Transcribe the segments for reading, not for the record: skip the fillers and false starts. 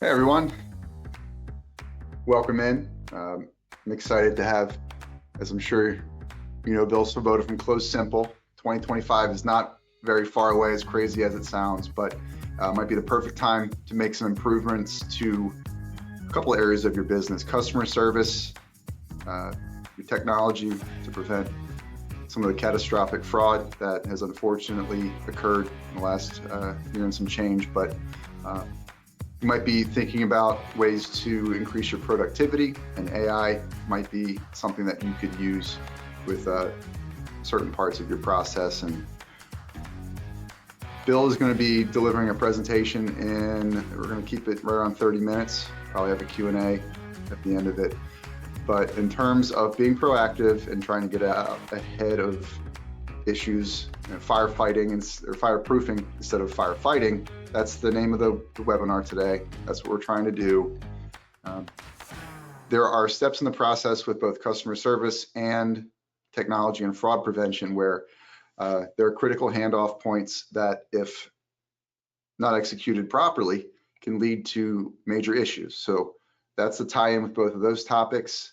Hey everyone, welcome in. I'm excited to have, as I'm sure you know, Bill Svoboda from Close Simple. 2025 is not very far away, as crazy as it sounds, but might be the perfect time to make some improvements to a couple of areas of your business: customer service, your technology to prevent some of the catastrophic fraud that has unfortunately occurred in the last year and some change. But you might be thinking about ways to increase your productivity, and AI might be something that you could use with certain parts of your process. And Bill is going to be delivering a presentation we're going to keep it right around 30 minutes, probably have a Q&A at the end of it. But in terms of being proactive and trying to get out ahead of issues, firefighting or fireproofing instead of firefighting, that's the name of the webinar today. That's what we're trying to do. There are steps in the process with both customer service and technology and fraud prevention where there are critical handoff points that, if not executed properly, can lead to major issues. So that's the tie-in with both of those topics.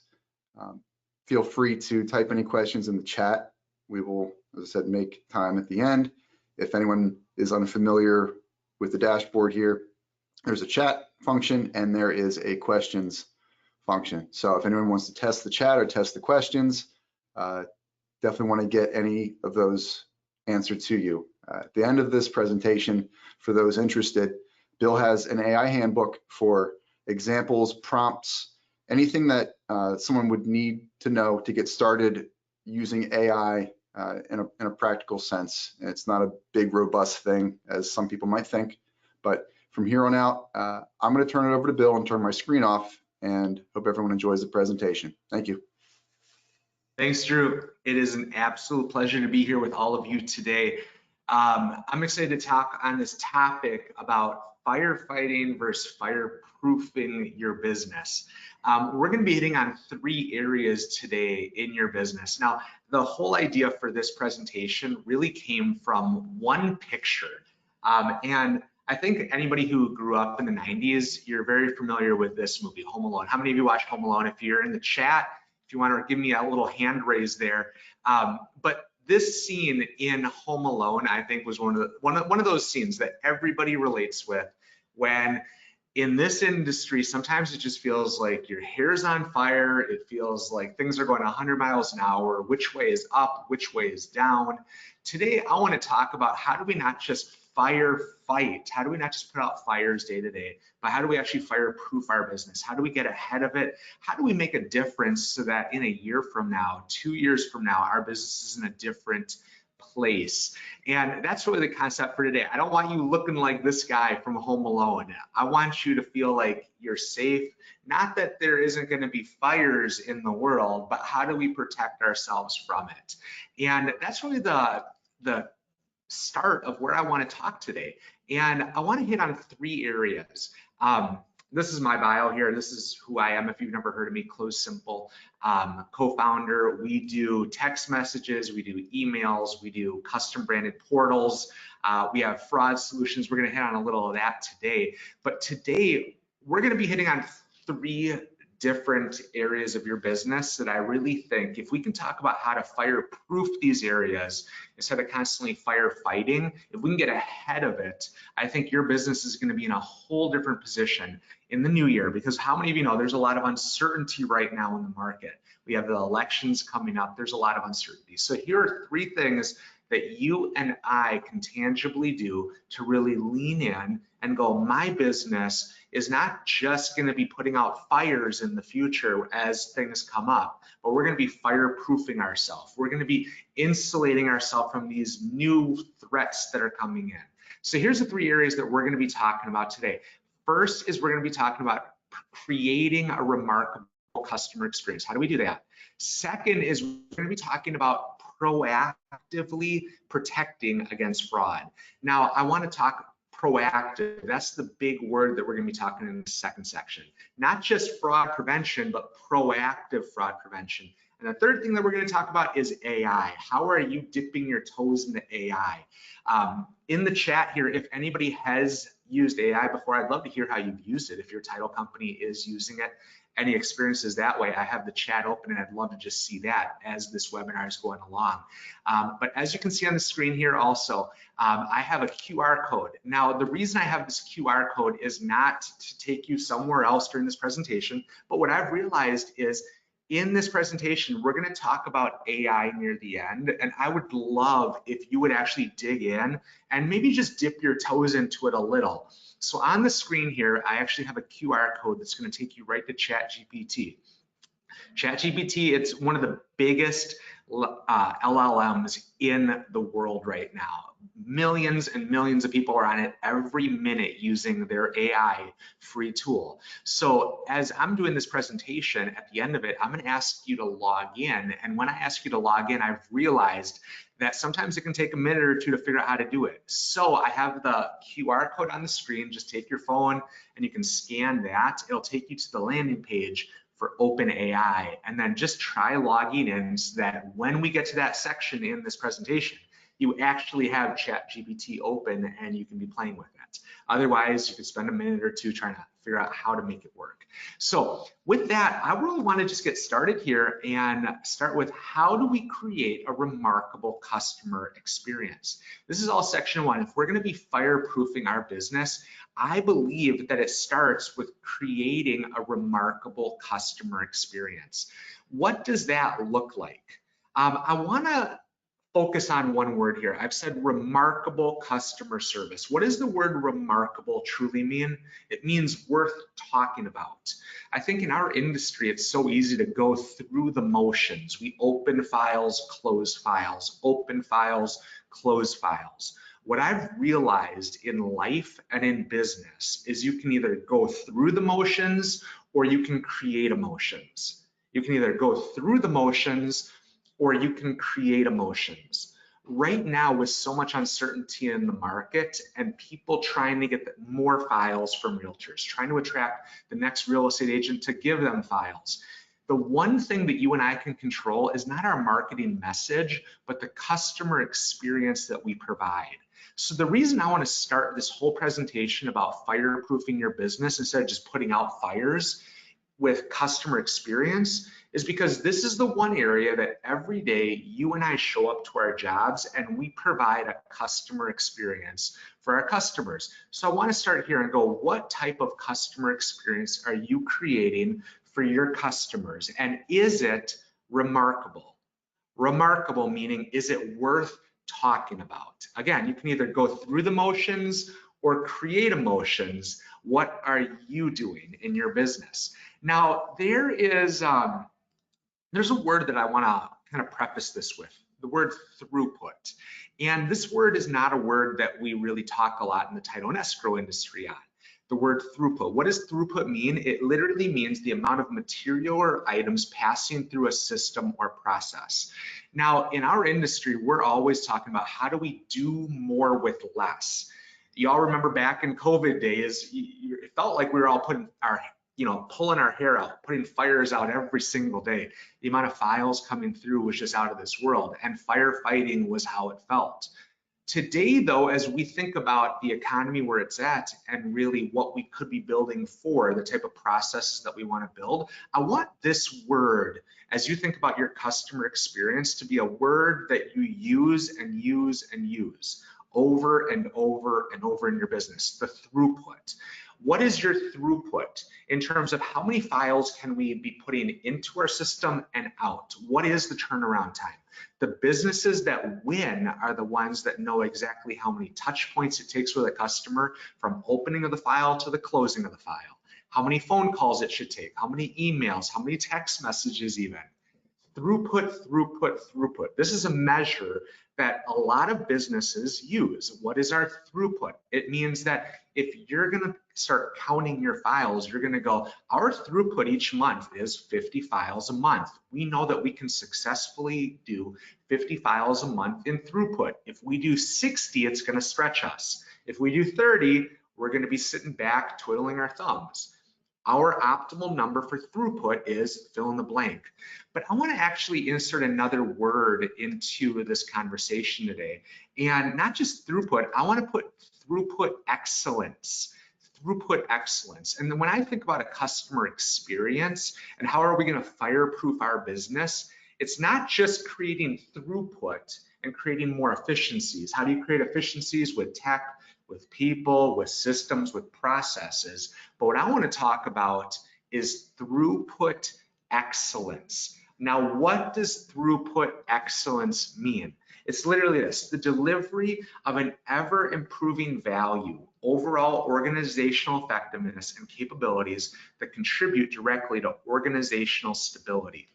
Feel free to type any questions in the chat. We will, as I said, make time at the end. If anyone is unfamiliar with the dashboard here, there's a chat function and there is a questions function. So if anyone wants to test the chat or test the questions, definitely want to get any of those answered to you. At the end of this presentation, for those interested, Bill has an AI handbook for examples, prompts, anything that someone would need to know to get started using AI in a practical sense. And it's not a big, robust thing, as some people might think. But from here on out, I'm going to turn it over to Bill and turn my screen off, and hope everyone enjoys the presentation. Thank you. Thanks, Drew. It is an absolute pleasure to be here with all of you today. I'm excited to talk on this topic about firefighting versus fireproofing your business. We're going to be hitting on 3 areas today in your business. Now, the whole idea for this presentation really came from one picture. And I think anybody who grew up in the 90s, you're very familiar with this movie, Home Alone. How many of you watch Home Alone? If you're in the chat, if you want to give me a little hand raise there. But this scene in Home Alone, I think, was one of those scenes that everybody relates with, when in this industry, sometimes it just feels like your hair's on fire. It feels like things are going 100 miles an hour. Which way is up? Which way is down? Today, I want to talk about how do we not just firefight? How do we not just put out fires day to day, but how do we actually fireproof our business? How do we get ahead of it? How do we make a difference so that in a year from now, 2 years from now, our business is in a different place? And that's really the concept for today. I don't want you looking like this guy from Home Alone. I want you to feel like you're safe. Not that there isn't going to be fires in the world, but how do we protect ourselves from it? And that's really the start of where I want to talk today. And I want to hit on 3 areas. This is my bio here. This is who I am. If you've never heard of me, Close Simple, co-founder. We do text messages, we do emails, we do custom branded portals. We have fraud solutions. We're going to hit on a little of that today. But today, we're going to be hitting on 3 different areas of your business that I really think, if we can talk about how to fireproof these areas instead of constantly firefighting, if we can get ahead of it, I think your business is going to be in a whole different position in the new year. Because how many of you know there's a lot of uncertainty right now in the market? We have the elections coming up. There's a lot of uncertainty. So here are 3 things that you and I can tangibly do to really lean in and go, my business is not just going to be putting out fires in the future as things come up, but we're going to be fireproofing ourselves. We're going to be insulating ourselves from these new threats that are coming in. So here's the 3 areas that we're going to be talking about today. First is we're going to be talking about creating a remarkable customer experience. How do we do that? Second is we're going to be talking about proactively protecting against fraud. Now, I want to talk proactive. That's the big word that we're going to be talking in the second section. Not just fraud prevention, but proactive fraud prevention. And the third thing that we're going to talk about is AI. How are you dipping your toes into AI? In the chat here, if anybody has used AI before, I'd love to hear how you've used it. If your title company is using it, any experiences that way, I have the chat open and I'd love to just see that as this webinar is going along. But as you can see on the screen here also, I have a QR code. Now, the reason I have this QR code is not to take you somewhere else during this presentation, but what I've realized is in this presentation, we're going to talk about AI near the end, and I would love if you would actually dig in and maybe just dip your toes into it a little. So on the screen here, I actually have a QR code that's going to take you right to ChatGPT. ChatGPT, it's one of the biggest LLMs in the world right now. Millions and millions of people are on it every minute using their AI free tool. So as I'm doing this presentation, at the end of it, I'm going to ask you to log in. And when I ask you to log in, I've realized that sometimes it can take a minute or two to figure out how to do it. So I have the QR code on the screen. Just take your phone and you can scan that. It'll take you to the landing page for OpenAI, and then just try logging in so that when we get to that section in this presentation, you actually have ChatGPT open and you can be playing with it. Otherwise, you could spend a minute or two trying to figure out how to make it work. So with that, I really want to just get started here and start with how do we create a remarkable customer experience? This is all section one. If we're going to be fireproofing our business, I believe that it starts with creating a remarkable customer experience. What does that look like? I want to focus on one word here. I've said remarkable customer service. What does the word remarkable truly mean? It means worth talking about. I think in our industry, it's so easy to go through the motions. We open files, close files, open files, close files. What I've realized in life and in business is you can either go through the motions or you can create emotions. You can either go through the motions or you can create emotions. Right now, with so much uncertainty in the market and people trying to get more files from realtors, trying to attract the next real estate agent to give them files, the one thing that you and I can control is not our marketing message, but the customer experience that we provide. So the reason I want to start this whole presentation about fireproofing your business instead of just putting out fires with customer experience is because this is the one area that every day you and I show up to our jobs and we provide a customer experience for our customers. So I want to start here and go, what type of customer experience are you creating for your customers? And is it remarkable? Remarkable meaning, is it worth talking about? Again, you can either go through the motions or create emotions. What are you doing in your business? Now, there's a word that I want to kind of preface this with, the word throughput. And this word is not a word that we really talk a lot in the title and escrow industry on. The word throughput. What does throughput mean? It literally means the amount of material or items passing through a system or process. Now, in our industry, we're always talking about how do we do more with less. You all remember back in COVID days, it felt like we were all pulling our hair out, putting fires out every single day. The amount of files coming through was just out of this world, and firefighting was how it felt. Today, though, as we think about the economy where it's at and really what we could be building for, the type of processes that we want to build, I want this word, as you think about your customer experience, to be a word that you use and use and use over and over and over in your business, the throughput. What is your throughput in terms of how many files can we be putting into our system and out? What is the turnaround time? The businesses that win are the ones that know exactly how many touch points it takes with a customer from opening of the file to the closing of the file, how many phone calls it should take, how many emails, how many text messages even. Throughput, throughput, throughput. This is a measure that a lot of businesses use. What is our throughput? It means that if you're going to start counting your files, you're going to go, our throughput each month is 50 files a month. We know that we can successfully do 50 files a month in throughput. If we do 60, it's going to stretch us. If we do 30, we're going to be sitting back twiddling our thumbs. Our optimal number for throughput is fill in the blank. But I want to actually insert another word into this conversation today. And not just throughput, I want to put throughput excellence. Throughput excellence. And then when I think about a customer experience and how are we going to fireproof our business, it's not just creating throughput and creating more efficiencies. How do you create efficiencies with tech, with people, with systems, with processes? But what I want to talk about is throughput excellence. Now, what does throughput excellence mean? It's literally this: the delivery of an ever improving value, overall organizational effectiveness and capabilities that contribute directly to organizational stability.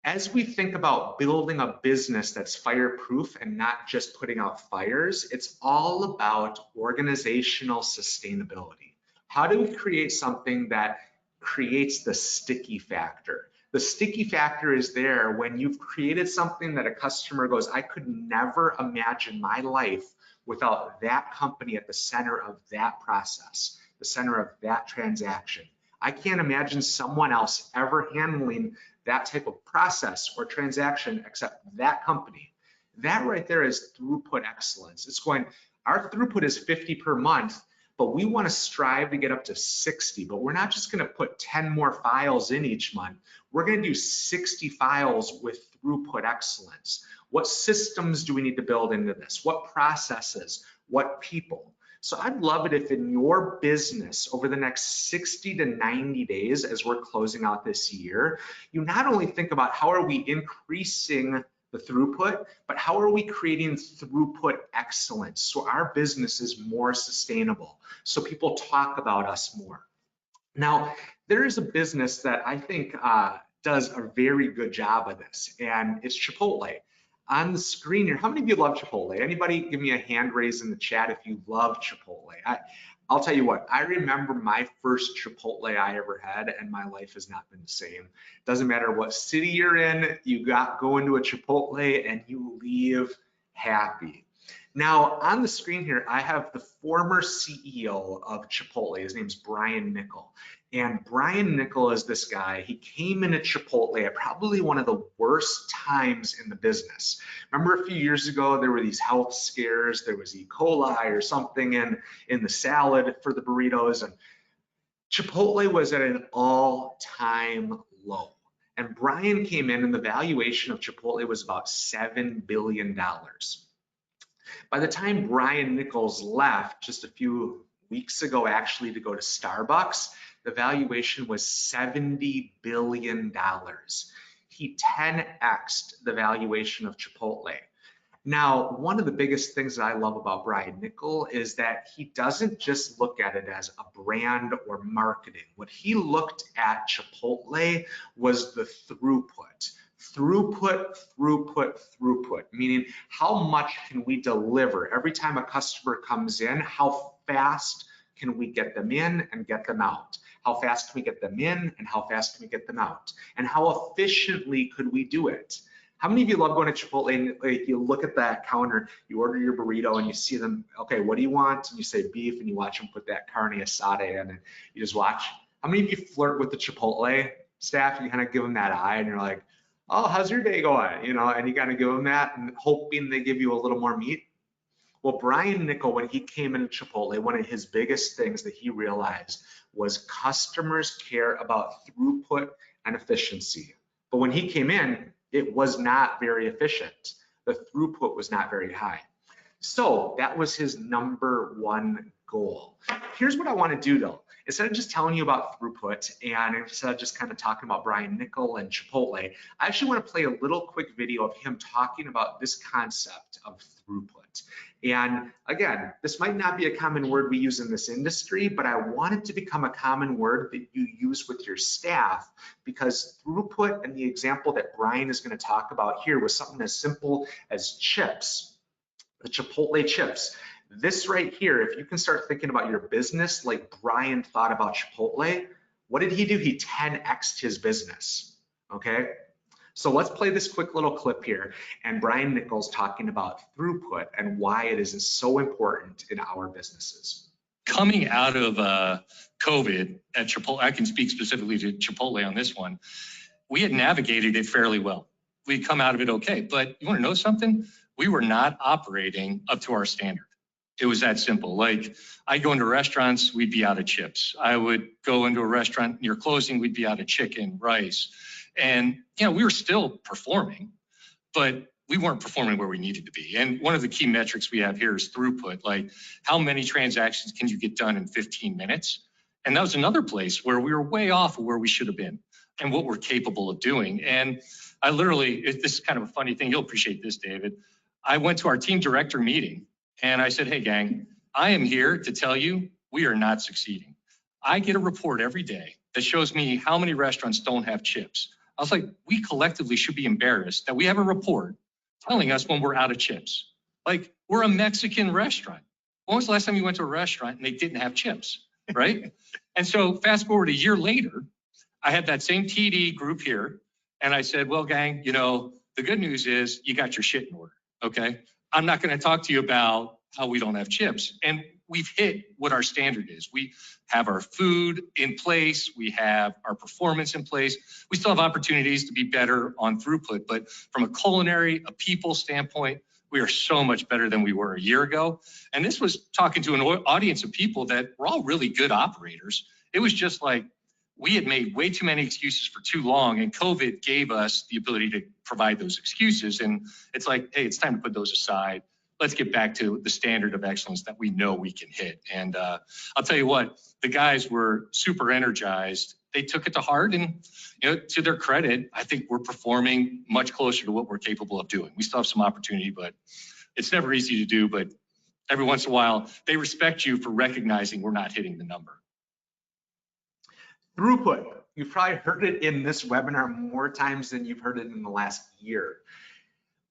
As we think about building a business that's fireproof and not just putting out fires, it's all about organizational sustainability. How do we create something that creates the sticky factor? The sticky factor is there when you've created something that a customer goes, I could never imagine my life without that company at the center of that process, the center of that transaction. I can't imagine someone else ever handling that type of process or transaction except that company. That right there is throughput excellence. It's going, our throughput is 50 per month, but we want to strive to get up to 60, but we're not just going to put 10 more files in each month. We're going to do 60 files with throughput excellence. What systems do we need to build into this? What processes? What people? So I'd love it if in your business over the next 60 to 90 days, as we're closing out this year, you not only think about how are we increasing the throughput, but how are we creating throughput excellence so our business is more sustainable, so people talk about us more. Now, there is a business that I think does a very good job of this, and it's Chipotle. On the screen here, how many of you love Chipotle? Anybody give me a hand raise in the chat if you love Chipotle. I'll tell you what, I remember my first Chipotle I ever had, and my life has not been the same. Doesn't matter what city you're in, you go into a Chipotle and you leave happy. Now, on the screen here, I have the former CEO of Chipotle. His name's Brian Niccol. And Brian Niccol is this guy. He came into Chipotle at probably one of the worst times in the business. Remember a few years ago, there were these health scares. There was E. coli or something in the salad for the burritos. And Chipotle was at an all-time low. And Brian came in and the valuation of Chipotle was about $7 billion. By the time Brian Niccol left just a few weeks ago, actually, to go to Starbucks, the valuation was $70 billion. He 10x'd the valuation of Chipotle. Now, one of the biggest things that I love about Brian Niccol is that he doesn't just look at it as a brand or marketing. What he looked at Chipotle was the throughput. Throughput, throughput, throughput, meaning how much can we deliver every time a customer comes in? How fast can we get them in and get them out? How fast can we get them in and how fast can we get them out? And how efficiently could we do it? How many of you love going to Chipotle and like, you look at that counter, you order your burrito and you see them, okay, what do you want? And you say beef and you watch them put that carne asada in and you just watch. How many of you flirt with the Chipotle staff? You kind of give them that eye and you're like, oh, how's your day going? You know, and you kind of give them that and hoping they give you a little more meat. Well, Brian Niccol, when he came into Chipotle, one of his biggest things that he realized was customers care about throughput and efficiency. But when he came in, it was not very efficient. The throughput was not very high. So that was his number one goal. Here's what I want to do though. Instead of just telling you about throughput and instead of just kind of talking about Brian Niccol and Chipotle, I actually want to play a little quick video of him talking about this concept of throughput. And again, this might not be a common word we use in this industry, but I want it to become a common word that you use with your staff, because throughput and the example that Brian is going to talk about here was something as simple as chips, the Chipotle chips. This right here, if you can start thinking about your business like Brian thought about Chipotle, what did he do? He 10x'd his business, okay? So let's play this quick little clip here. And Brian Niccol's talking about throughput and why it is so important in our businesses. Coming out of COVID at Chipotle, I can speak specifically to Chipotle on this one, we had navigated it fairly well. We'd come out of it okay, but you wanna know something? We were not operating up to our standard. It was that simple. Like, I'd go into restaurants, we'd be out of chips. I would go into a restaurant near closing, we'd be out of chicken, rice. And, you know, we were still performing, but we weren't performing where we needed to be. And one of the key metrics we have here is throughput, like how many transactions can you get done in 15 minutes? And that was another place where we were way off of where we should have been and what we're capable of doing. And I literally, this is kind of a funny thing. You'll appreciate this, David. I went to our team director meeting and I said, hey gang, I am here to tell you we are not succeeding. I get a report every day that shows me how many restaurants don't have chips. I was like, we collectively should be embarrassed that we have a report telling us when we're out of chips. Like, we're a Mexican restaurant. When was the last time you went to a restaurant and they didn't have chips, right? And so fast forward a year later, I had that same TD group here. And I said, well, gang, you know, the good news is you got your shit in order, okay? I'm not gonna talk to you about how we don't have chips. And we've hit what our standard is. We have our food in place. We have our performance in place. We still have opportunities to be better on throughput, but from a culinary, a people standpoint, we are so much better than we were a year ago. And this was talking to an audience of people that were all really good operators. It was just like, we had made way too many excuses for too long, and COVID gave us the ability to provide those excuses. And it's like, hey, it's time to put those aside. Let's get back to the standard of excellence that we know we can hit. And I'll tell you what, the guys were super energized. They took it to heart, and you know, to their credit, I think we're performing much closer to what we're capable of doing. We still have some opportunity, but it's never easy to do. But every once in a while, they respect you for recognizing we're not hitting the number. Throughput. You've probably heard it in this webinar more times than you've heard it in the last year.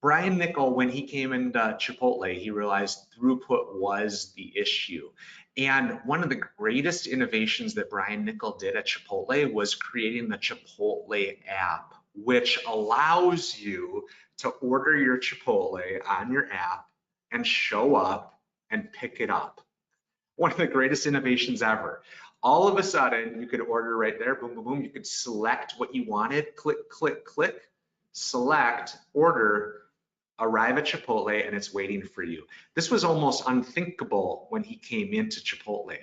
Brian Niccol, when he came into Chipotle, he realized throughput was the issue. And one of the greatest innovations that Brian Niccol did at Chipotle was creating the Chipotle app, which allows you to order your Chipotle on your app and show up and pick it up. One of the greatest innovations ever. All of a sudden, you could order right there, boom, boom, boom. You could select what you wanted, click, click, click, select, order, arrive at Chipotle, and it's waiting for you. This was almost unthinkable when he came into Chipotle,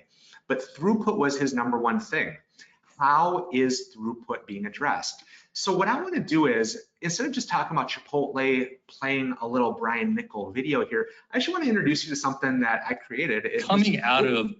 but throughput was his number one thing. How is throughput being addressed? So what I want to do is, instead of just talking about Chipotle, playing a little Brian Niccol video here, I actually want to introduce you to something that I created. Coming out of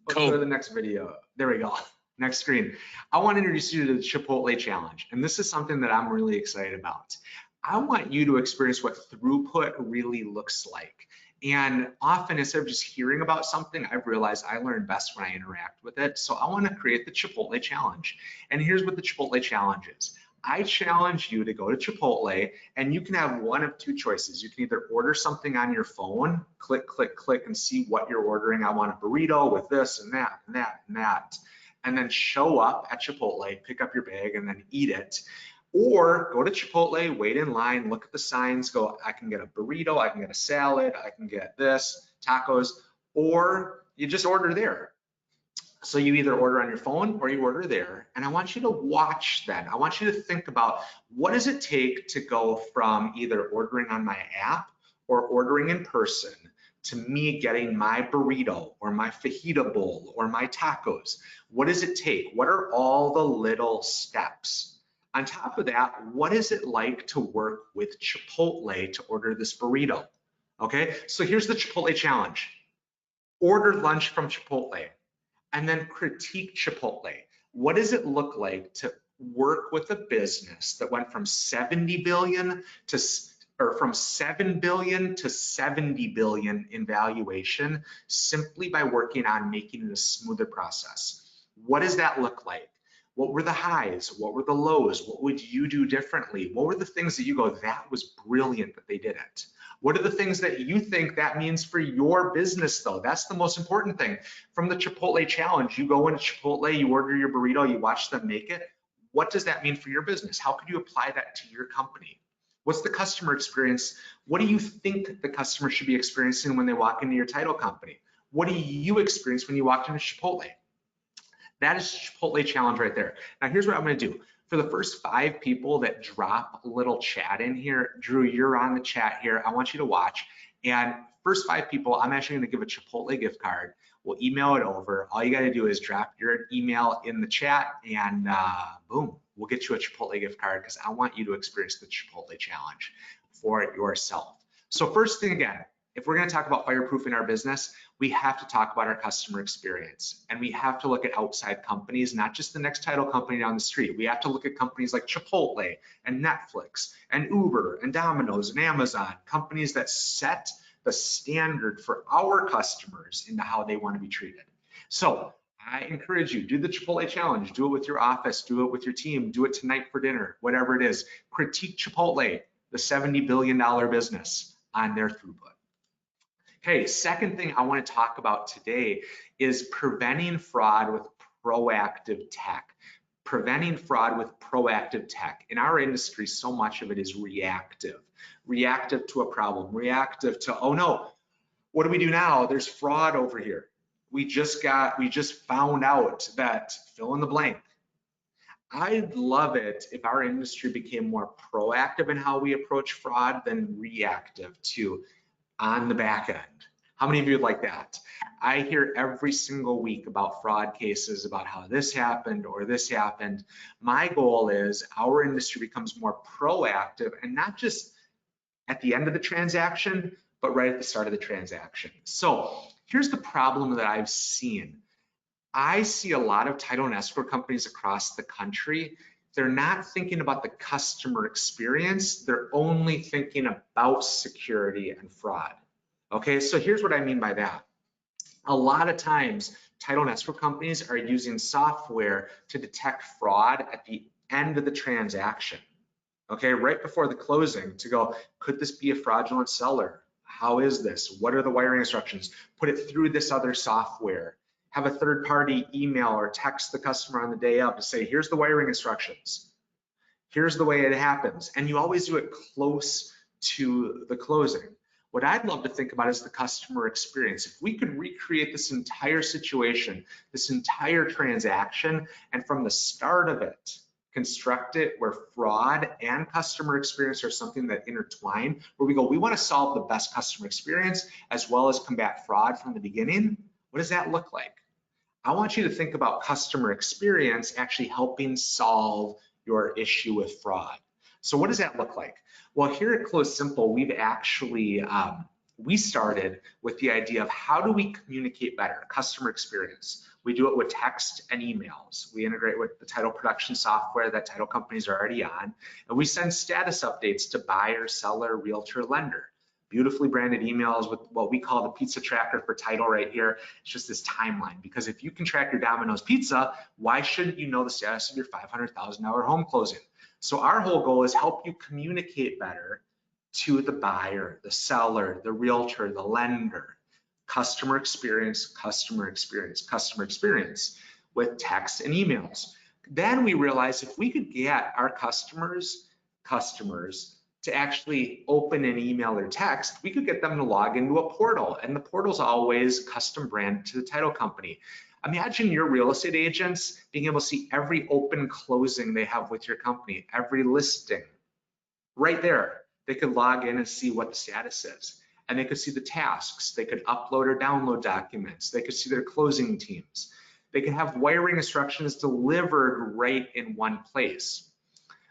let's go to the next video. There we go. Next screen. I want to introduce you to the Chipotle challenge. And this is something that I'm really excited about. I want you to experience what throughput really looks like. And often, instead of just hearing about something, I've realized I learn best when I interact with it. So I want to create the Chipotle challenge. And here's what the Chipotle challenge is. I challenge you to go to Chipotle, and you can have one of two choices. You can either order something on your phone, click, click, click, and see what you're ordering. I want a burrito with this and that and that and that, and then show up at Chipotle, pick up your bag, and then eat it. Or go to Chipotle, wait in line, look at the signs, go, I can get a burrito, I can get a salad, I can get this, tacos, or you just order there. So you either order on your phone or you order there. And I want you to watch that. I want you to think about, what does it take to go from either ordering on my app or ordering in person to me getting my burrito or my fajita bowl or my tacos? What does it take? What are all the little steps? On top of that, what is it like to work with Chipotle to order this burrito? Okay, so here's the Chipotle challenge. Order lunch from Chipotle and then critique Chipotle. What does it look like to work with a business that went from 70 billion to, or from 7 billion to 70 billion in valuation simply by working on making it a smoother process? What does that look like? What were the highs? What were the lows? What would you do differently? What were the things that you go, that was brilliant that they did it? What are the things that you think that means for your business though? That's the most important thing. From the Chipotle challenge, you go into Chipotle, you order your burrito, you watch them make it. What does that mean for your business? How could you apply that to your company? What's the customer experience? What do you think the customer should be experiencing when they walk into your title company? What do you experience when you walk into Chipotle? That is Chipotle challenge right there. Now here's what I'm gonna do. For the first 5 people that drop a little chat in here, Drew, you're on the chat here. I want you to watch. And first 5 people, I'm actually going to give a Chipotle gift card. We'll email it over. All you got to do is drop your email in the chat, and boom, we'll get you a Chipotle gift card because I want you to experience the Chipotle challenge for it yourself. So first thing again, if we're going to talk about fireproofing our business, we have to talk about our customer experience, and we have to look at outside companies, not just the next title company down the street. We have to look at companies like Chipotle and Netflix and Uber and Domino's and Amazon, companies that set the standard for our customers into how they want to be treated. So I encourage you, do the Chipotle challenge, do it with your office, do it with your team, do it tonight for dinner, whatever it is. Critique Chipotle, the $70 billion business, on their throughput. Okay, second thing I want to talk about today is preventing fraud with proactive tech. Preventing fraud with proactive tech. In our industry, so much of it is reactive. Reactive to a problem, reactive to, oh no, what do we do now? There's fraud over here. We just found out that fill in the blank. I'd love it if our industry became more proactive in how we approach fraud than reactive to on the back end. How many of you would like that? I hear every single week about fraud cases, about how this happened or this happened. My goal is our industry becomes more proactive, and not just at the end of the transaction, but right at the start of the transaction. So here's the problem that I've seen. I see a lot of title and escrow companies across the country. They're not thinking about the customer experience. They're only thinking about security and fraud. Okay, so here's what I mean by that. A lot of times, title and escrow companies are using software to detect fraud at the end of the transaction. Okay, right before the closing, to go, could this be a fraudulent seller? How is this? What are the wiring instructions? Put it through this other software. Have a third party email or text the customer on the day up to say, here's the wiring instructions. Here's the way it happens. And you always do it close to the closing. What I'd love to think about is the customer experience. If we could recreate this entire situation, this entire transaction, and from the start of it, construct it where fraud and customer experience are something that intertwine, where we go, we want to solve the best customer experience as well as combat fraud from the beginning. What does that look like? I want you to think about customer experience actually helping solve your issue with fraud. So what does that look like? Well, here at Close Simple, we've actually, we started with the idea of how do we communicate better, customer experience. We do it with text and emails. We integrate with the title production software that title companies are already on, and we send status updates to buyer, seller, realtor, lender. Beautifully branded emails with what we call the pizza tracker for title right here. It's just this timeline, because if you can track your Domino's pizza, why shouldn't you know the status of your $500,000 home closing? So our whole goal is help you communicate better to the buyer, the seller, the realtor, the lender. Customer experience, customer experience, customer experience with text and emails. Then we realized if we could get our customers to actually open an email or text, we could get them to log into a portal, and the portal's always custom branded to the title company. Imagine your real estate agents being able to see every open closing they have with your company, every listing. Right there, they could log in and see what the status is, and they could see the tasks. They could upload or download documents. They could see their closing teams. They could have wiring instructions delivered right in one place.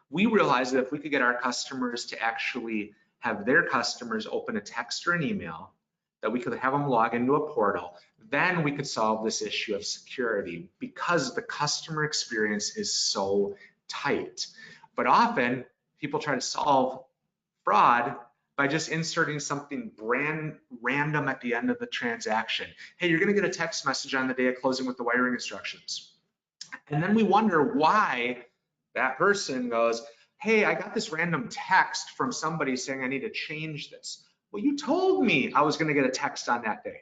We realized that if we could get our customers to actually have their customers open a text or an email, that we could have them log into a portal, then we could solve this issue of security, because the customer experience is so tight. But often people try to solve fraud by just inserting something random at the end of the transaction. Hey, you're gonna get a text message on the day of closing with the wiring instructions. And then we wonder why that person goes, hey, I got this random text from somebody saying I need to change this. Well, you told me I was gonna get a text on that day.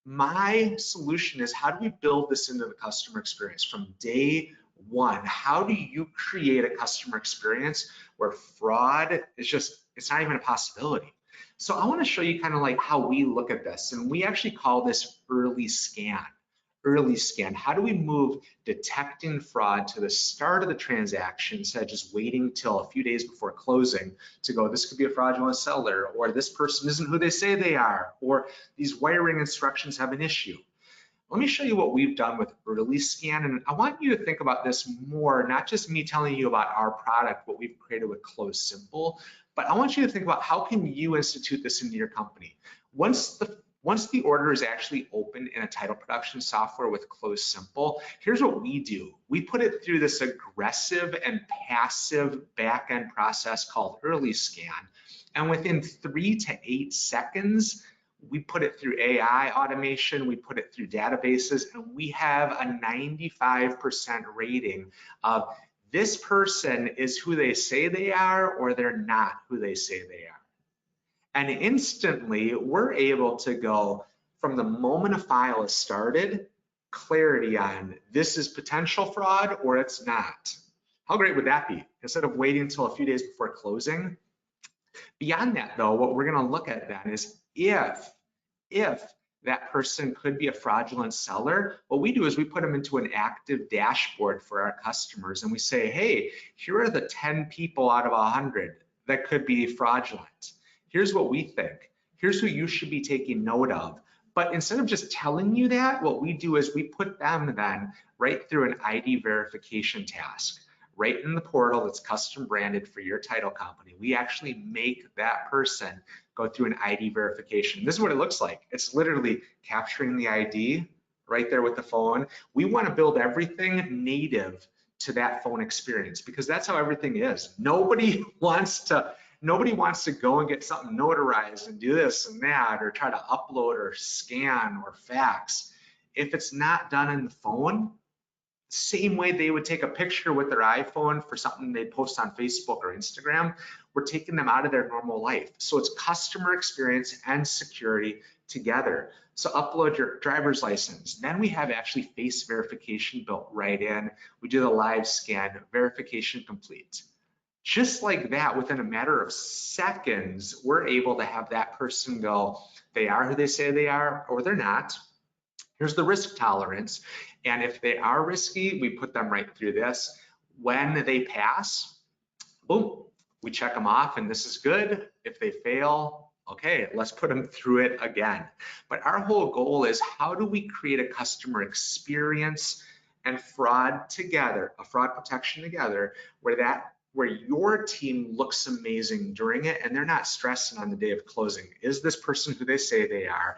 My solution is, how do we build this into the customer experience from day one? How do you create a customer experience where fraud is just, it's not even a possibility? So I want to show you kind of like how we look at this, and we actually call this early scan. early scan? How do we move detecting fraud to the start of the transaction instead of just waiting till a few days before closing to go, this could be a fraudulent seller, or this person isn't who they say they are, or these wiring instructions have an issue? Let me show you what we've done with early scan, and I want you to think about this more, not just me telling you about our product, what we've created with Close Simple, but I want you to think about how can you institute this into your company. Once the order is actually open in a title production software with Close Simple, here's what we do. We put it through this aggressive and passive back-end process called early scan, and within 3 to 8 seconds, we put it through AI automation, we put it through databases, and we have a 95% rating of this person is who they say they are or they're not who they say they are. And instantly, we're able to go from the moment a file is started, clarity on this is potential fraud or it's not. How great would that be? Instead of waiting until a few days before closing. Beyond that though, what we're gonna look at then is if that person could be a fraudulent seller, what we do is we put them into an active dashboard for our customers and we say, hey, here are the 10 people out of 100 that could be fraudulent. Here's what we think. Here's who you should be taking note of. But instead of just telling you that, what we do is we put them then right through an ID verification task. Right in the portal that's custom branded for your title company. We actually make that person go through an ID verification. This is what it looks like. It's literally capturing the ID right there with the phone. We want to build everything native to that phone experience because that's how everything is. Nobody wants to go and get something notarized and do this and that or try to upload or scan or fax. If it's not done in the phone, same way they would take a picture with their iPhone for something they post on Facebook or Instagram, we're taking them out of their normal life. So it's customer experience and security together. So upload your driver's license. Then we have actually face verification built right in. We do the live scan, verification complete. Just like that, within a matter of seconds, we're able to have that person go, they are who they say they are or they're not. Here's the risk tolerance. And if they are risky, we put them right through this. When they pass, boom, we check them off and this is good. If they fail, okay, let's put them through it again. But our whole goal is how do we create a customer experience and fraud together, a fraud protection together, where your team looks amazing during it and they're not stressing on the day of closing. Is this person who they say they are?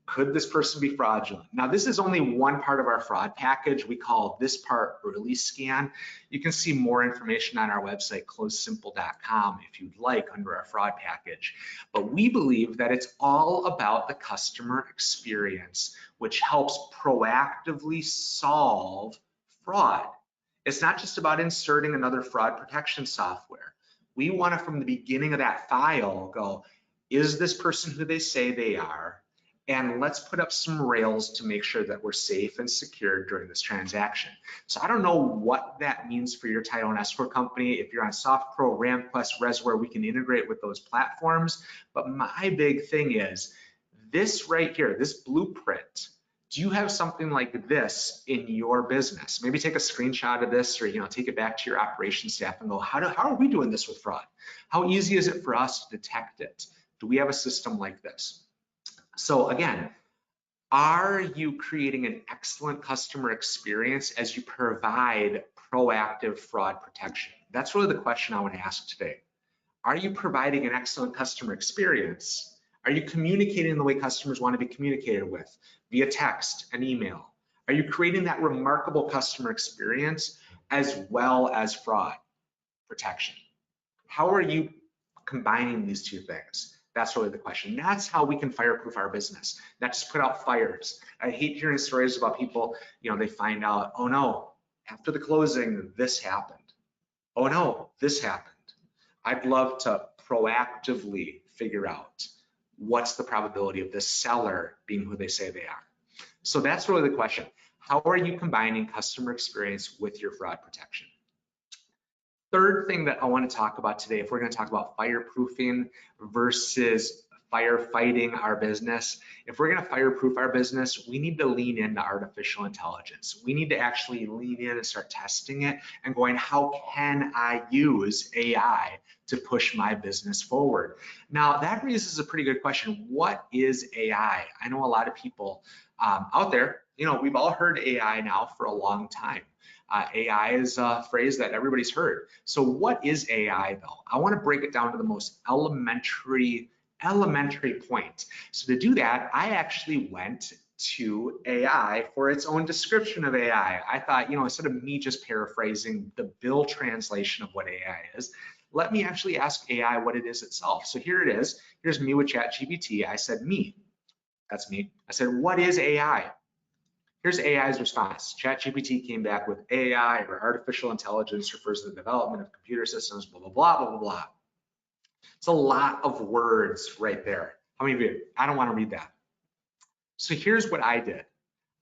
Could this person be fraudulent? Now, this is only one part of our fraud package. We call this part early scan. You can see more information on our website, closesimple.com, if you'd like, under our fraud package. But we believe that it's all about the customer experience, which helps proactively solve fraud. It's not just about inserting another fraud protection software. We want to, from the beginning of that file, go, is this person who they say they are? And let's put up some rails to make sure that we're safe and secure during this transaction. So I don't know what that means for your title and escrow company. If you're on SoftPro, RamQuest, ResWare, we can integrate with those platforms. But my big thing is this right here, this blueprint. Do you have something like this in your business? Maybe take a screenshot of this or take it back to your operations staff and go, how are we doing this with fraud? How easy is it for us to detect it? Do we have a system like this? So again, are you creating an excellent customer experience as you provide proactive fraud protection? That's really the question I want to ask today. Are you providing an excellent customer experience? Are you communicating the way customers want to be communicated with via text and email? Are you creating that remarkable customer experience as well as fraud protection? How are you combining these two things? That's really the question. That's how we can fireproof our business, not just put out fires. I hate hearing stories about people, they find out, oh no, after the closing, this happened. Oh no, this happened. I'd love to proactively figure out what's the probability of this seller being who they say they are. So that's really the question. How are you combining customer experience with your fraud protection? Third thing that I want to talk about today, if we're going to talk about fireproofing versus firefighting our business, if we're going to fireproof our business, we need to lean into artificial intelligence. We need to actually lean in and start testing it and going, how can I use AI to push my business forward? Now, that raises a pretty good question. What is AI? I know a lot of people out there, we've all heard AI now for a long time. AI is a phrase that everybody's heard. So what is AI though? I want to break it down to the most elementary point. So to do that, I actually went to AI for its own description of AI. I thought, instead of me just paraphrasing the Bill translation of what AI is, let me actually ask AI what it is itself. So here it is. Here's me with ChatGPT. I said, me. That's me. I said, what is AI? Here's AI's response. ChatGPT came back with AI, or artificial intelligence, refers to the development of computer systems, blah, blah, blah, blah, blah, blah. It's a lot of words right there. How many of you? I don't want to read that. So here's what I did.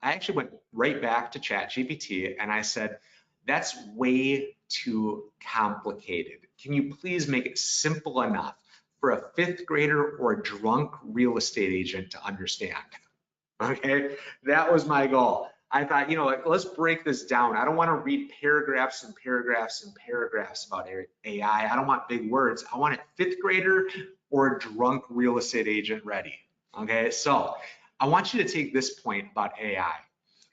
I actually went right back to ChatGPT and I said, that's way too complicated. Can you please make it simple enough for a 5th grader or a drunk real estate agent to understand? Okay, that was my goal. I thought, let's break this down. I don't want to read paragraphs and paragraphs and paragraphs about AI. I don't want big words. I want a 5th grader or a drunk real estate agent ready. Okay, so I want you to take this point about AI.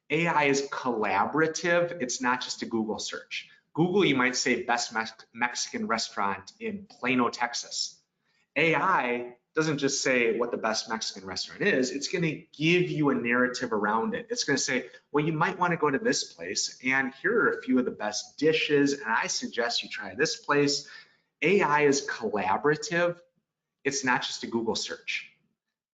AI is collaborative. It's not just a Google search. Google, you might say best Mexican restaurant in Plano, Texas. AI doesn't just say what the best Mexican restaurant is, it's going to give you a narrative around it. It's going to say, well, you might want to go to this place, and here are a few of the best dishes, and I suggest you try this place. AI is collaborative. It's not just a Google search.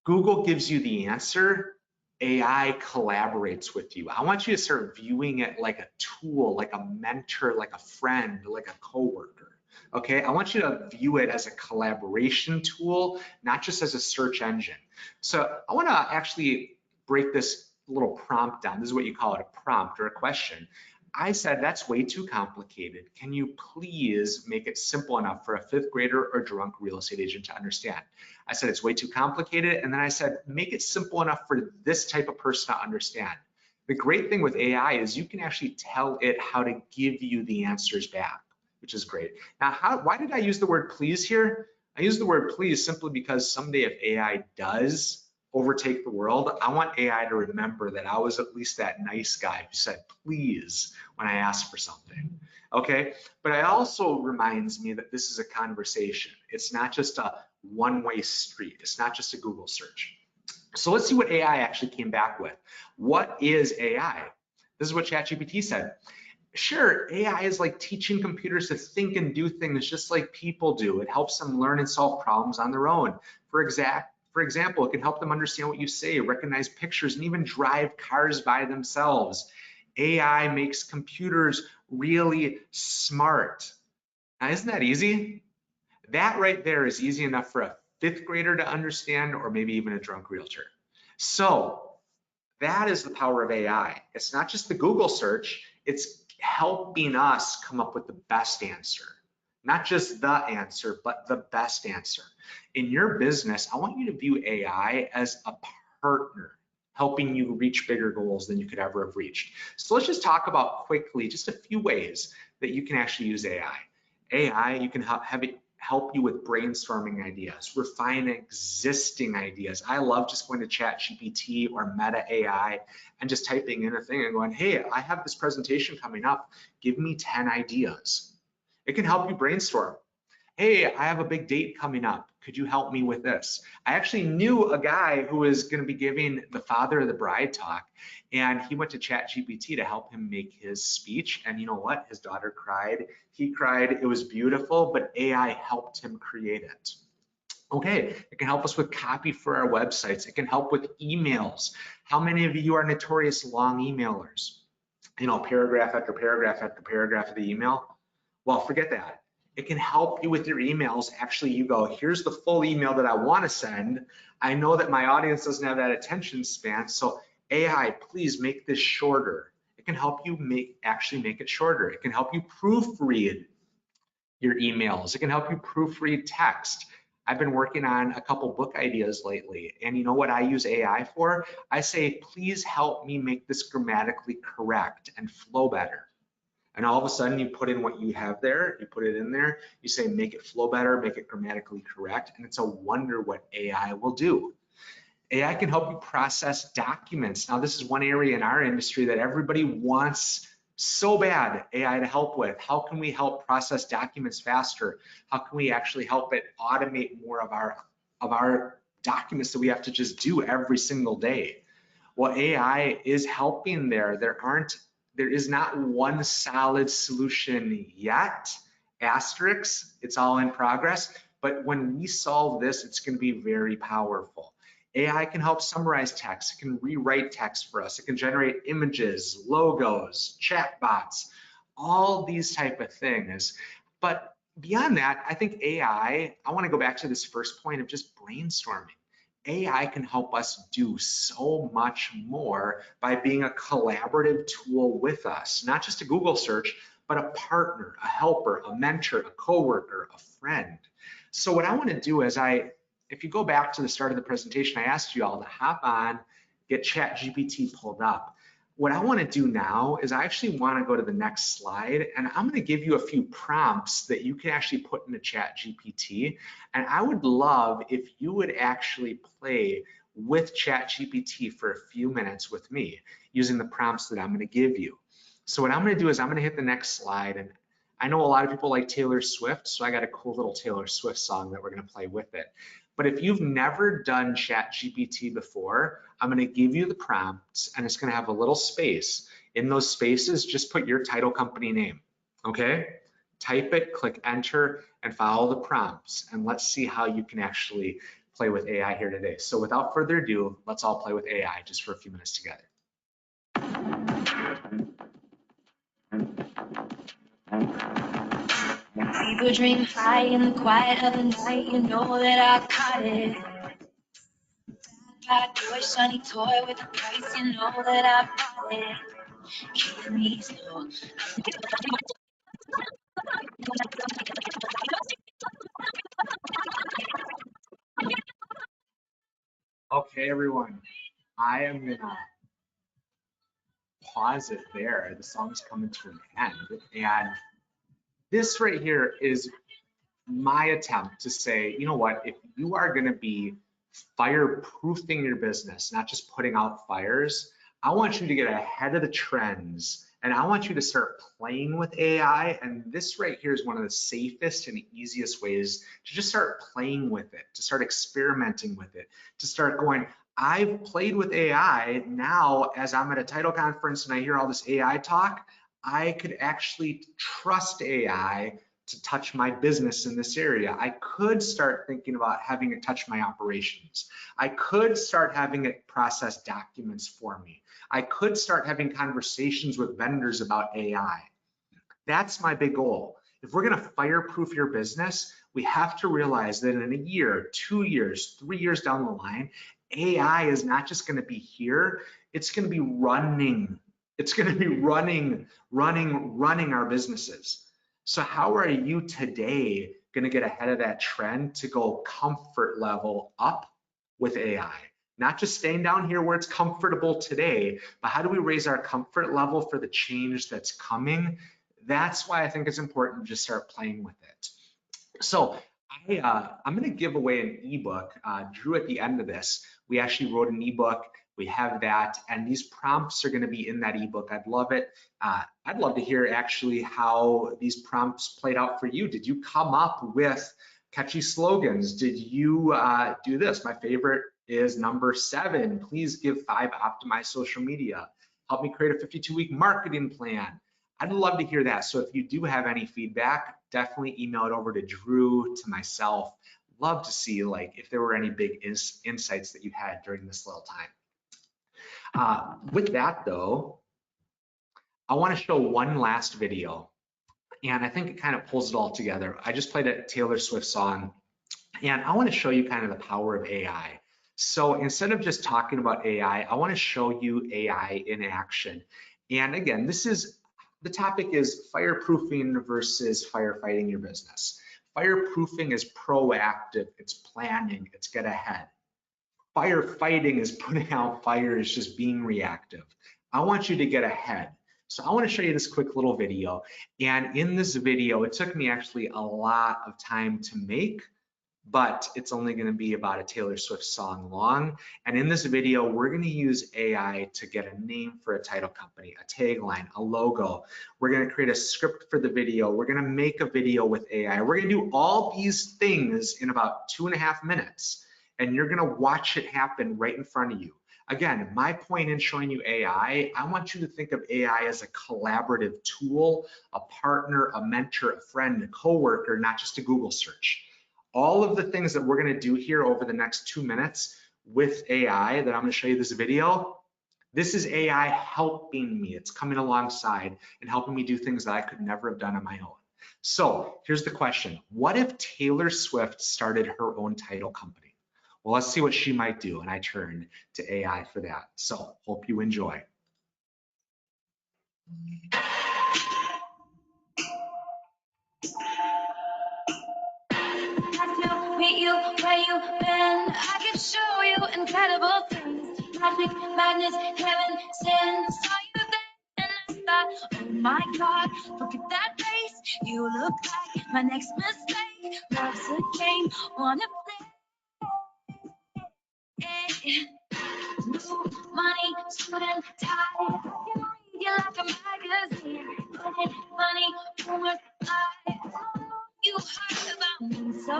Google gives you the answer. AI collaborates with you. I want you to start viewing it like a tool, like a mentor, like a friend, like a coworker. Okay, I want you to view it as a collaboration tool, not just as a search engine. So I want to actually break this little prompt down. This is what you call it, a prompt or a question. I said, that's way too complicated. Can you please make it simple enough for a 5th grader or drunk real estate agent to understand? I said, it's way too complicated. And then I said, make it simple enough for this type of person to understand. The great thing with AI is you can actually tell it how to give you the answers back, which is great. Now, why did I use the word please here? I use the word please simply because someday if AI does overtake the world, I want AI to remember that I was at least that nice guy who said please when I asked for something, okay? But it also reminds me that this is a conversation. It's not just a one-way street. It's not just a Google search. So let's see what AI actually came back with. What is AI? This is what ChatGPT said. Sure, AI is like teaching computers to think and do things just like people do. It helps them learn and solve problems on their own. For example, it can help them understand what you say, recognize pictures, and even drive cars by themselves. AI makes computers really smart. Now, isn't that easy? That right there is easy enough for a 5th grader to understand, or maybe even a drunk realtor. So that is the power of AI. It's not just the Google search, it's helping us come up with the best answer. Not just the answer, but the best answer. In your business, I want you to view AI as a partner, helping you reach bigger goals than you could ever have reached. So let's just talk about quickly just a few ways that you can actually use AI. AI, you can have it help you with brainstorming ideas, refine existing ideas. I love just going to ChatGPT or Meta AI and just typing in a thing and going, hey, I have this presentation coming up. Give me 10 ideas. It can help you brainstorm. Hey, I have a big date coming up. Could you help me with this? I actually knew a guy who was going to be giving the father of the bride talk, and he went to ChatGPT to help him make his speech. And you know what? His daughter cried. He cried. It was beautiful, but AI helped him create it. Okay, it can help us with copy for our websites. It can help with emails. How many of you are notorious long emailers? Paragraph after paragraph after paragraph of the email. Well, forget that. It can help you with your emails. Actually, you go, here's the full email that I want to send. I know that my audience doesn't have that attention span. So AI, please make this shorter. It can help you actually make it shorter. It can help you proofread your emails. It can help you proofread text. I've been working on a couple book ideas lately, and you know what I use AI for? I say, please help me make this grammatically correct and flow better. And all of a sudden you put in what you have there, you put it in there, you say, make it flow better, make it grammatically correct, and it's a wonder what AI will do. AI can help you process documents. Now, this is one area in our industry that everybody wants so bad AI to help with. How can we help process documents faster? How can we actually help it automate more of our documents that we have to just do every single day? Well, AI is helping there. There is not one solid solution yet. Asterisk, it's all in progress. But when we solve this, it's going to be very powerful. AI can help summarize text. It can rewrite text for us. It can generate images, logos, chatbots, all these type of things. But beyond that, I think AI, I want to go back to this first point of just brainstorming. AI can help us do so much more by being a collaborative tool with us, not just a Google search, but a partner, a helper, a mentor, a coworker, a friend. So what I want to do is if you go back to the start of the presentation, I asked you all to hop on, get ChatGPT pulled up. What I want to do now is I actually want to go to the next slide, and I'm going to give you a few prompts that you can actually put into ChatGPT. And I would love if you would actually play with ChatGPT for a few minutes with me using the prompts that I'm going to give you. So what I'm going to do is I'm going to hit the next slide, and I know a lot of people like Taylor Swift, so I got a cool little Taylor Swift song that we're going to play with it. But if you've never done ChatGPT before, I'm going to give you the prompts, and it's going to have a little space. In those spaces, just put your title company name, okay? Type it, click enter, and follow the prompts, and let's see how you can actually play with AI here today. So without further ado, let's all play with AI just for a few minutes together. People dream high in the quiet of the night, you know that I caught it. Got a toy, shiny toy with a price, you know that I bought it. Keep me slow. Okay, everyone, I am gonna pause it there. The song's coming to an end, and this right here is my attempt to say, you know what, if you are going to be fireproofing your business, not just putting out fires, I want you to get ahead of the trends, and I want you to start playing with AI. And this right here is one of the safest and easiest ways to just start playing with it, to start experimenting with it, to start going, I've played with AI. Now, as I'm at a title conference and I hear all this AI talk, I could actually trust AI to touch my business in this area. I could start thinking about having it touch my operations. I could start having it process documents for me. I could start having conversations with vendors about AI. That's my big goal. If we're going to fireproof your business, we have to realize that in a year, 2 years, 3 years down the line, AI is not just going to be here, it's going to be running. It's going to be running our businesses. So how are you today going to get ahead of that trend to go comfort level up with AI? Not just staying down here where it's comfortable today, but how do we raise our comfort level for the change that's coming? That's why I think it's important to just start playing with it. So I'm going to give away an ebook. Drew, at the end of this, we actually wrote an ebook. We have that, and these prompts are going to be in that ebook. I'd love it. I'd love to hear actually how these prompts played out for you. Did you come up with catchy slogans? Did you do this? My favorite is number 7. Please give 5 optimized social media. Help me create a 52-week marketing plan. I'd love to hear that. So if you do have any feedback, definitely email it over to Drew, to myself. Love to see like if there were any big insights that you had during this little time. With that though, I want to show one last video, and I think it kind of pulls it all together. I just played a Taylor Swift song, and I want to show you kind of the power of AI. So instead of just talking about AI, I want to show you AI in action. And again, the topic is fireproofing versus firefighting your business. Fireproofing is proactive, it's planning, it's get ahead. Firefighting is putting out fires, just being reactive. I want you to get ahead. So I want to show you this quick little video. And in this video, it took me actually a lot of time to make, but it's only going to be about a Taylor Swift song long. And in this video, we're going to use AI to get a name for a title company, a tagline, a logo. We're going to create a script for the video. We're going to make a video with AI. We're going to do all these things in about 2.5 minutes, and you're going to watch it happen right in front of you. Again, my point in showing you AI, I want you to think of AI as a collaborative tool, a partner, a mentor, a friend, a coworker, not just a Google search. All of the things that we're going to do here over the next 2 minutes with AI that I'm going to show you this video, this is AI helping me. It's coming alongside and helping me do things that I could never have done on my own. So here's the question. What if Taylor Swift started her own title company? Well, let's see what she might do. And I turn to AI for that. So hope you enjoy. Meet you where you been. I could show you incredible things. Magic, madness, heaven, sin. Saw you then and I thought, oh my God, look at that face. You look like my next mistake. Love's a game, wanna play. New money, suit and tie. I can read you like a magazine. Money, rumors, lie. You heard about me, so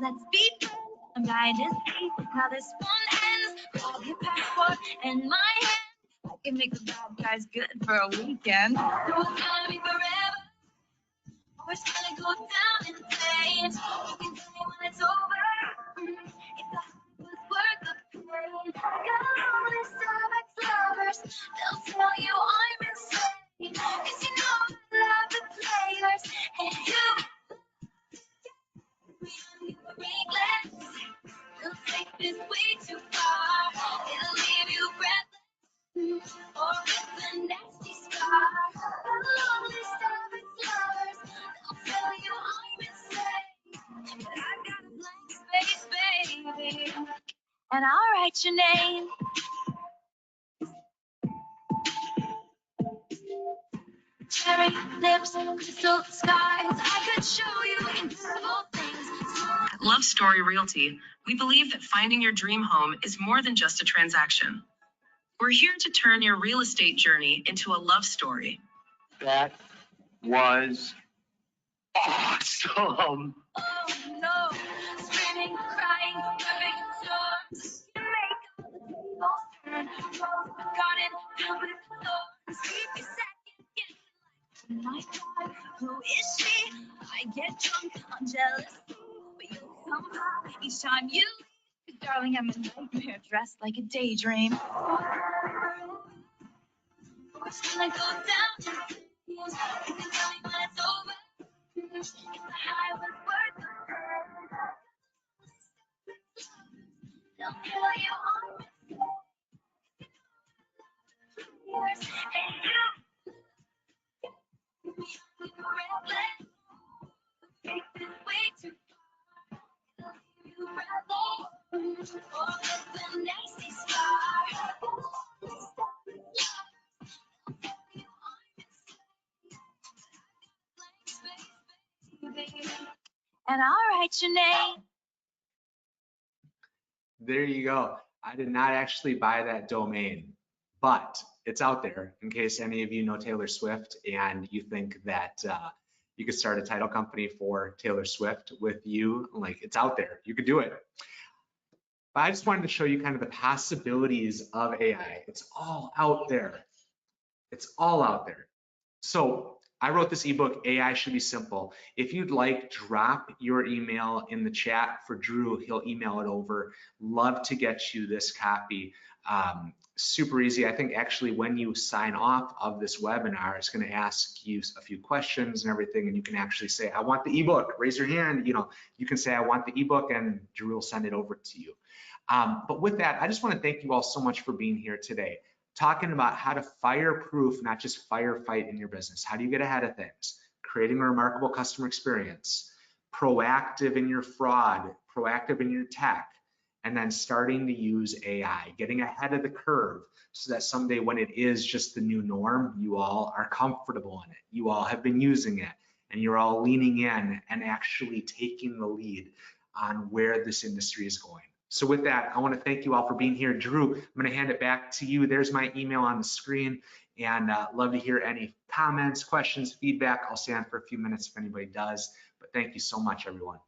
let's be friends. I'm dying to see how this one ends. Grab your passport and my hand. I can make the bad guys good for a weekend. So it's gonna be forever, or it's gonna go down in flames. You can tell me when it's over, if the hype was worth the pain. Got a long list of ex-lovers, they'll tell you I'm insane. 'Cause you know I love the players, and you reckless. They'll take this way too far. It'll leave you breathless, or with a nasty scar. Got a long list of ex-lovers, they'll tell you I'm insane. But I got a blank space, baby, and I'll write your name. Cherry lips, crystal skies. I could show you incredible things. At Love Story Realty, we believe that finding your dream home is more than just a transaction. We're here to turn your real estate journey into a love story. That was awesome. Oh no, screaming, crying, perfect storms. You make all the tables turn. Rose garden filled with thorns. Every second gets like, my God, who is she? I get drunk on jealousy, but you come home each time you leave. Darling, I'm a nightmare dressed like a daydream. It's gonna go down. You can tell me when it's over. If the high was worth the hurt. They'll tell you I'm yours, and you reckless. Take this way too far. It'll leave you breathless, or with a nasty scar. They'll tell you I'm insane. And I'll write your name. There you go. I did not actually buy that domain, but it's out there in case any of you know Taylor Swift and you think that you could start a title company for Taylor Swift with you. Like, it's out there. You could do it. But I just wanted to show you kind of the possibilities of AI. It's all out there. It's all out there. So I wrote this ebook, AI Should Be Simple. If you'd like, drop your email in the chat for Drew. He'll email it over. Love to get you this copy. Super easy. I think actually when you sign off of this webinar, it's going to ask you a few questions and everything, and you can actually say, I want the ebook. Raise your hand. You know, you can say, I want the ebook, and Drew will send it over to you. But with that, I just want to thank you all so much for being here today, talking about how to fireproof, not just firefight in your business. How do you get ahead of things? Creating a remarkable customer experience, proactive in your fraud, proactive in your tech, and then starting to use AI, getting ahead of the curve so that someday when it is just the new norm, you all are comfortable in it. You all have been using it and you're all leaning in and actually taking the lead on where this industry is going. So with that, I want to thank you all for being here. Drew, I'm going to hand it back to you. There's my email on the screen, and love to hear any comments, questions, feedback. I'll stay on for a few minutes if anybody does, but thank you so much, everyone.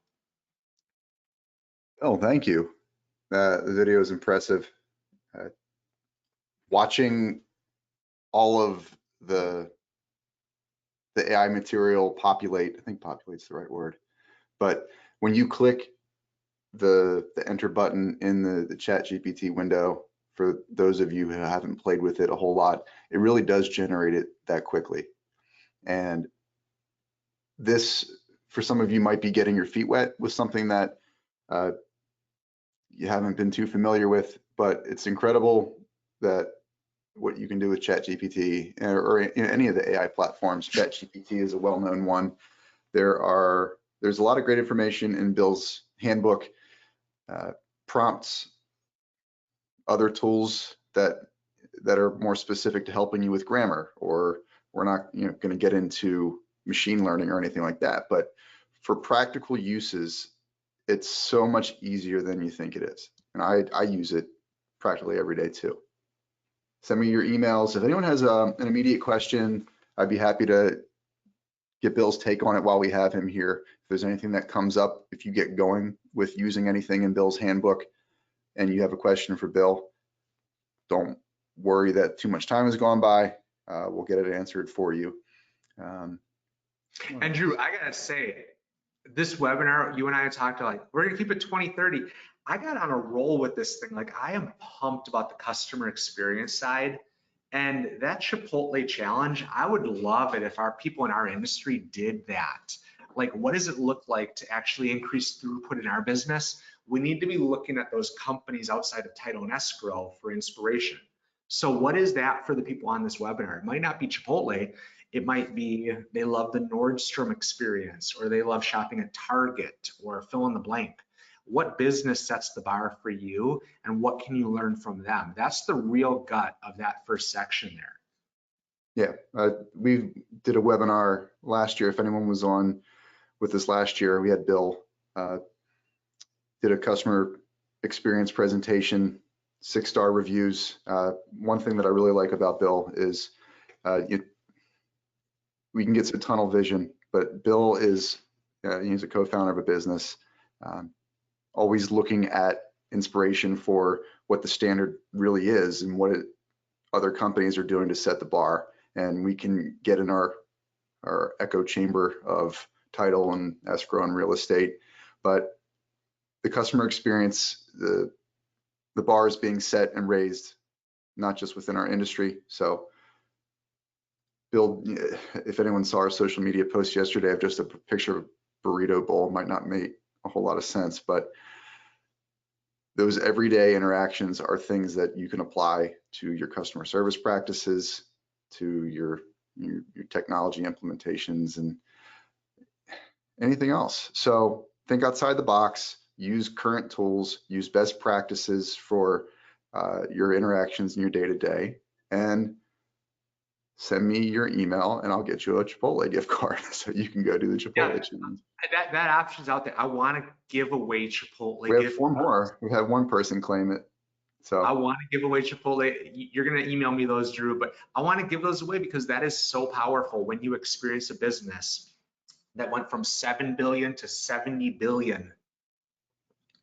Oh, thank you. The video is impressive. Watching all of the AI material populate, I think populate's the right word, but when you click the enter button in the ChatGPT window, for those of you who haven't played with it a whole lot, it really does generate it that quickly. And this, for some of you, might be getting your feet wet with something that you haven't been too familiar with, but it's incredible that what you can do with ChatGPT or any of the AI platforms. ChatGPT is a well-known one. There's a lot of great information in Bill's handbook, prompts, other tools that are more specific to helping you with grammar, or we're not going to get into machine learning or anything like that. But for practical uses, it's so much easier than you think it is. And I use it practically every day too. Send me your emails. If anyone has an immediate question, I'd be happy to get Bill's take on it while we have him here. If there's anything that comes up, if you get going with using anything in Bill's handbook and you have a question for Bill, don't worry that too much time has gone by. We'll get it answered for you. And Drew, I gotta say, this webinar, you and I talked like, we're gonna keep it 2030. I got on a roll with this thing. Like, I am pumped about the customer experience side. And that Chipotle challenge, I would love it if our people in our industry did that. Like, what does it look like to actually increase throughput in our business? We need to be looking at those companies outside of title and escrow for inspiration. So what is that for the people on this webinar? It might not be Chipotle. It might be they love the Nordstrom experience, or they love shopping at Target, or fill in the blank. What business sets the bar for you, and what can you learn from them? That's the real gut of that first section there. Yeah, we did a webinar last year. If anyone was on with us last year, we had Bill did a customer experience presentation, 6-star reviews. One thing that I really like about Bill is we can get some tunnel vision, but Bill is he's a co-founder of a business. Always looking at inspiration for what the standard really is and what other companies are doing to set the bar. And we can get in our echo chamber of title and escrow and real estate, but the customer experience, the bar is being set and raised, not just within our industry. So Bill, if anyone saw our social media post yesterday of just a picture of a burrito bowl, might not make a whole lot of sense, but those everyday interactions are things that you can apply to your customer service practices, to your technology implementations, and anything else. So think outside the box, use current tools, use best practices for your interactions in your day-to-day, and send me your email and I'll get you a Chipotle gift card so you can go do the Chipotle challenge. That option's out there. I want to give away Chipotle. We have 4 more. We had one person claim it. So I want to give away Chipotle. You're going to email me those, Drew, but I want to give those away because that is so powerful when you experience a business that went from 7 billion to 70 billion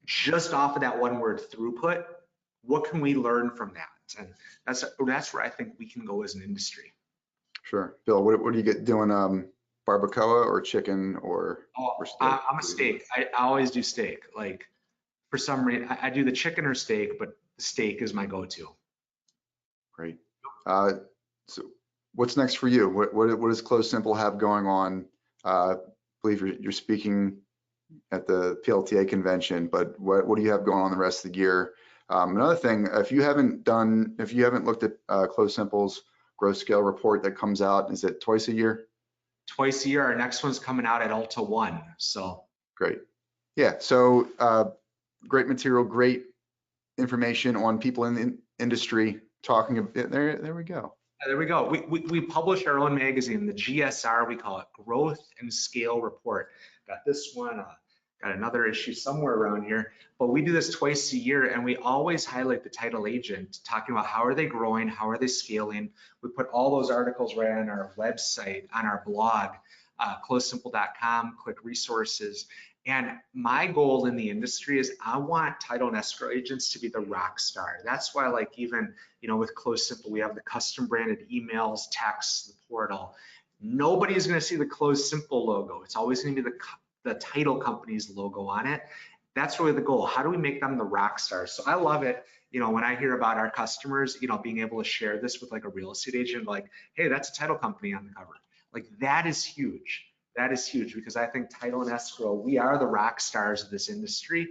just off of that one word, throughput. What can we learn from that? And that's where I think we can go as an industry. Sure. Bill, what are you doing? Barbacoa or chicken or steak? I'm a steak. I always do steak. Like, for some reason, I do the chicken or steak, but the steak is my go-to. Great. So what's next for you? What does Close Simple have going on? I believe you're speaking at the PLTA convention, but what do you have going on the rest of the year? Another thing, if you haven't looked at Close Simple's growth scale report that comes out, is it twice a year? Twice a year. Our next one's coming out at Alta 1. So Great. Yeah, so great material, great information on people in the industry talking a bit. There we go. There we go. We publish our own magazine, the GSR, we call it Growth and Scale Report. Got this one, got another issue somewhere around here, but we do this twice a year and we always highlight the title agent, talking about how are they growing, how are they scaling. We put all those articles right on our website, on our blog, closesimple.com, click resources. And my goal in the industry is I want title and escrow agents to be the rock star. That's why, like, even, you know, with Close Simple, we have the custom branded emails, texts, the portal. Nobody's going to see the Close Simple logo. It's always going to be the title company's logo on it. That's really the goal. How do we make them the rock stars? So I love it. You know, when I hear about our customers, you know, being able to share this with like a real estate agent, like, hey, that's a title company on the cover. Like, that is huge. That is huge, because I think title and escrow, we are the rock stars of this industry.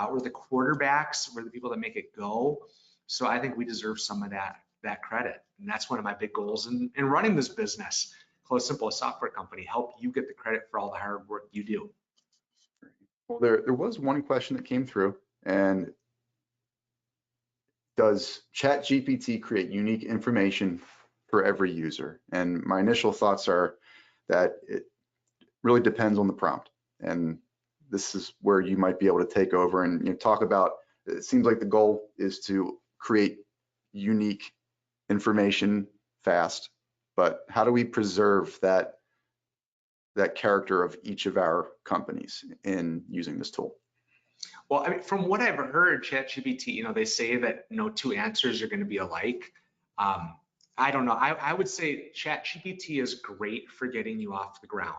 We're the quarterbacks. We're the people that make it go. So I think we deserve some of that credit. And that's one of my big goals in running this business. Close Simple, a software company, help you get the credit for all the hard work you do. Well, there was one question that came through, and does ChatGPT create unique information for every user? And my initial thoughts are that it really depends on the prompt. And this is where you might be able to take over and, you know, talk about, it seems like the goal is to create unique information fast, but how do we preserve that character of each of our companies in using this tool? Well, I mean, from what I've heard, ChatGPT, you know, they say that no two answers are going to be alike. I don't know. I would say ChatGPT is great for getting you off the ground.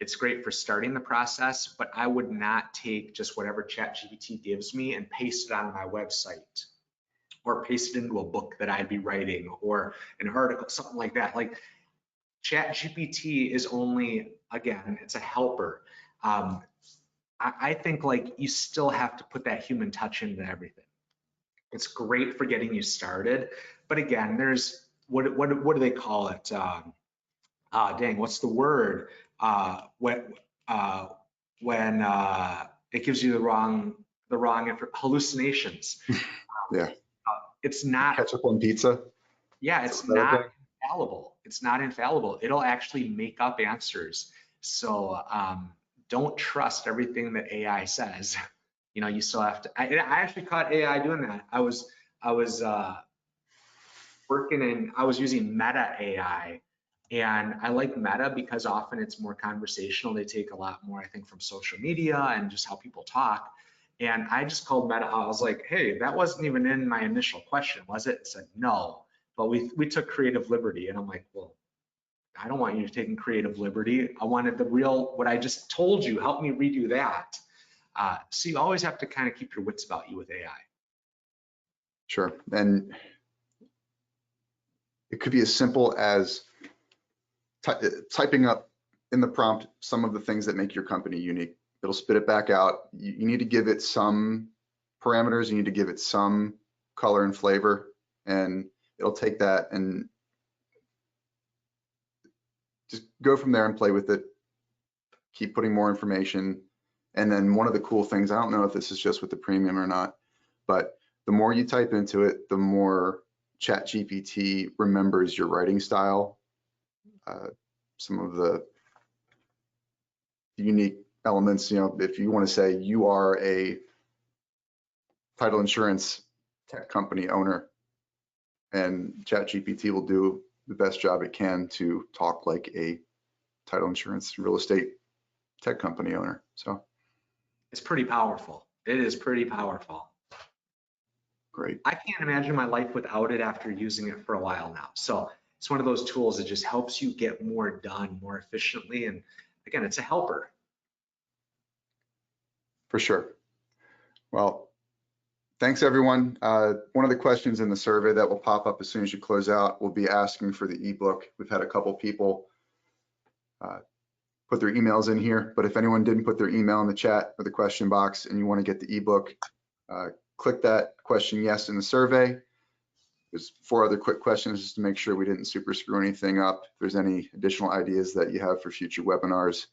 It's great for starting the process, but I would not take just whatever ChatGPT gives me and paste it on my website or paste it into a book that I'd be writing or an article, something like that. Like, ChatGPT is only, again, it's a helper. I think, like, you still have to put that human touch into everything. It's great for getting you started, but again, there's what do they call it? Dang, what's the word? When it gives you the wrong hallucinations. Yeah. It's not Ketchup on pizza. Yeah, it's not infallible. It's not infallible. It'll actually make up answers. So don't trust everything that AI says. You know, you still have to. I actually caught AI doing that. I was using Meta AI, and I like Meta because often it's more conversational. They take a lot more, I think, from social media and just how people talk. And I just called Meta. I was like, hey, that wasn't even in my initial question, was it? It said no, but we took creative liberty. And I'm like, well, I don't want you taking creative liberty. I wanted the real, what I just told you, help me redo that. So you always have to kind of keep your wits about you with AI. Sure. And it could be as simple as typing up in the prompt some of the things that make your company unique. It'll spit it back out. You need to give it some parameters. You need to give it some color and flavor, and it'll take that and just go from there and play with it. Keep putting more information. And then one of the cool things, I don't know if this is just with the premium or not, but the more you type into it, the more ChatGPT remembers your writing style, some of the unique elements. You know, if you want to say you are a title insurance tech company owner, and ChatGPT will do the best job it can to talk like a title insurance real estate tech company owner. So it's pretty powerful. It is pretty powerful. Great. I can't imagine my life without it after using it for a while now. So it's one of those tools that just helps you get more done more efficiently. And again, it's a helper. For sure. Well, thanks everyone. One of the questions in the survey that will pop up as soon as you close out will be asking for the ebook. We've had a couple people put their emails in here, but if anyone didn't put their email in the chat or the question box and you want to get the ebook, click that question yes in the survey. There's 4 other quick questions just to make sure we didn't super screw anything up. If there's any additional ideas that you have for future webinars,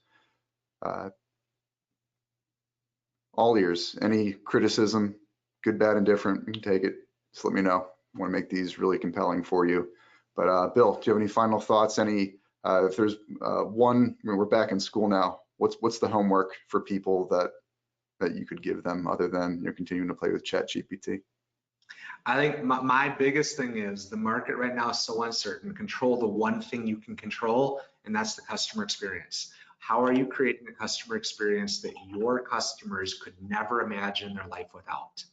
All ears. Any criticism, good, bad, and different, you can take it. Just let me know. I want to make these really compelling for you. But Bill, do you have any final thoughts? Any, if there's one, I mean, we're back in school now. What's the homework for people that you could give them other than continuing to play with ChatGPT? I think my biggest thing is the market right now is so uncertain. Control the one thing you can control, and that's the customer experience. How are you creating a customer experience that your customers could never imagine their life without?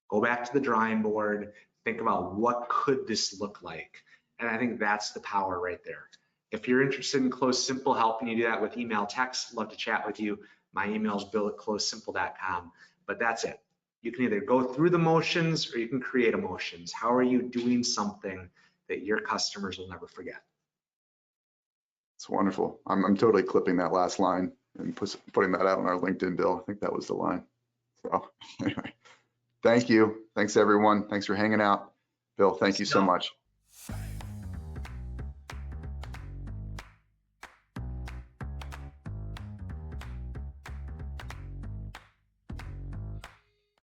Go back to the drawing board, think about what could this look like? And I think that's the power right there. If you're interested in Close Simple, helping you do that with email, text, love to chat with you. My email is bill@closesimple.com, but that's it. You can either go through the motions or you can create emotions. How are you doing something that your customers will never forget? It's wonderful. I'm totally clipping that last line and putting that out on our LinkedIn, Bill. I think that was the line. So anyway, thank you. Thanks everyone. Thanks for hanging out. Bill, thank you so much.